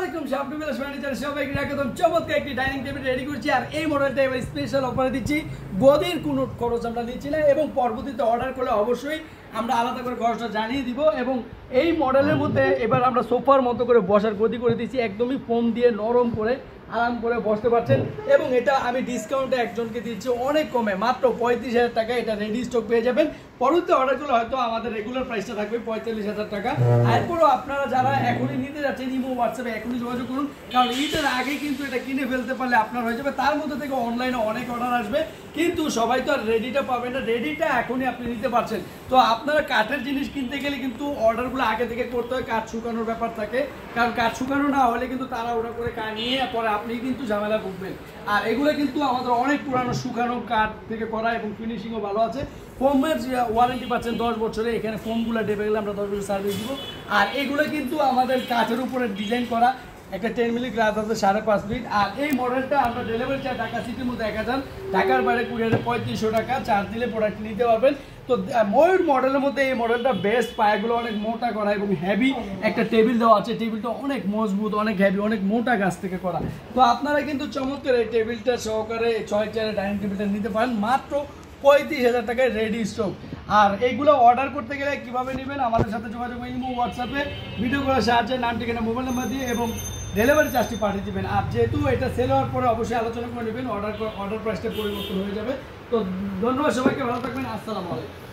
আসসালামু আলাইকুম শাবনুবিল্লাহ ফার্নিচার সবাইকে একদম চমৎকার একটি ডাইনিং টেবিল রেডি করছি আর এই মডেলটা এবার স্পেশাল অফারে দিচ্ছি গদির কোনো খরচ আমরা দিচ্ছি না এবং পরবর্তীতে অর্ডার করলে অবশ্যই আমরা আলাদা করে খরচটা জানিয়ে দিব এবং এই মডেলের মধ্যে এবার আমরা সোফার মতো করে বসার গদি করে দিচ্ছি একদমই ফোম দিয়ে নরম করে আরাম করে বসতে পারছেন এবং এটা আমি ডিসকাউন্টে একজনকে দিচ্ছি অনেক কমে মাত্র 35,000 টাকা এটা রেডি স্টক পেয়ে যাবেন পরবর্তী অর্ডার করলে হয়তো আমাদের রেগুলার প্রাইসটা থাকবে 45,000 টাকা এরপরও আপনারা যারা এখনই নিতে যাচ্ছেন ইমো হোয়াটসঅ্যাপে এখনই যোগাযোগ করুন কারণ ঈদের আগে কিন্তু এটা কিনে ফেলতে পারলে আপনার হয়ে যাবে তার মধ্যে থেকে অনলাইনে অনেক অর্ডার আসবে কিন্তু সবাই তো আর রেডিটা পাবেন না রেডিটা এখনই আপনি নিতে পারছেন তো আপনারা কাঠের জিনিস কিনতে গেলে কিন্তু অর্ডারগুলো আগে থেকে করতে হয় কাঠ শুকানোর ব্যাপার থাকে কারণ কাঠ শুকানো না হলে কিন্তু তারা ওটা করে নিয়ে পরে আপনি কিন্তু ঝামেলা ভুগবেন আর এগুলো কিন্তু আমাদের অনেক পুরানো শুকানো কাঠ থেকে করা এবং ফিনিশিংও ভালো আছে ফোমের ওয়ারেন্টি পাচ্ছেন 10 বছরে এখানে ফোমগুলো ডেবে গেলে আমরা 10 বছর সার্ভিস দিব আর এগুলো কিন্তু আমাদের কাঠের উপরে ডিজাইন করা একটা 10 মিলি গ্লাস আছে 5.5 ফিট আর এই মডেলটা আমরা ডেলিভারি চার্জ ঢাকা সিটির মধ্যে 1000 ঢাকার বাইরে কুরিয়ারে 3500 টাকা চার্জ দিলে প্রোডাক্ট নিতে পারবেন তো ময়ূর মডেলের মধ্যে এই মডেলটা বেস্ট পায়াগুলো অনেক মোটা করা এবং হেভি একটা টেবিল দেওয়া আছে টেবিলটা অনেক মজবুত অনেক হেভি অনেক মোটা গাছ থেকে করা তো আপনারা কিন্তু চমৎকার এই টেবিলটা সহকারে 6 চেয়ারের ডাইনিং টেবিলটা নিতে পারেন মাত্র 35,000 টাকায় রেডি স্টক আর এইগুলো অর্ডার করতে গেলে কিভাবে নেবেন আমাদের সাথে যোগাযোগ ইমো হোয়াটসঅ্যাপে ভিডিও করার সাহায্যে নাম ঠিকানা মোবাইল নাম্বার দিয়ে এবং ডেলিভারি চার্জটি পাঠিয়ে দেবেন আর যেহেতু এটা সেল হওয়ার পরে অবশ্যই আলোচনা করে নেবেন অর্ডার প্রাইসটা পরিবর্তন হয়ে যাবে তো ধন্যবাদ সবাইকে ভালো থাকবেন আসসালামু আলাইকুম।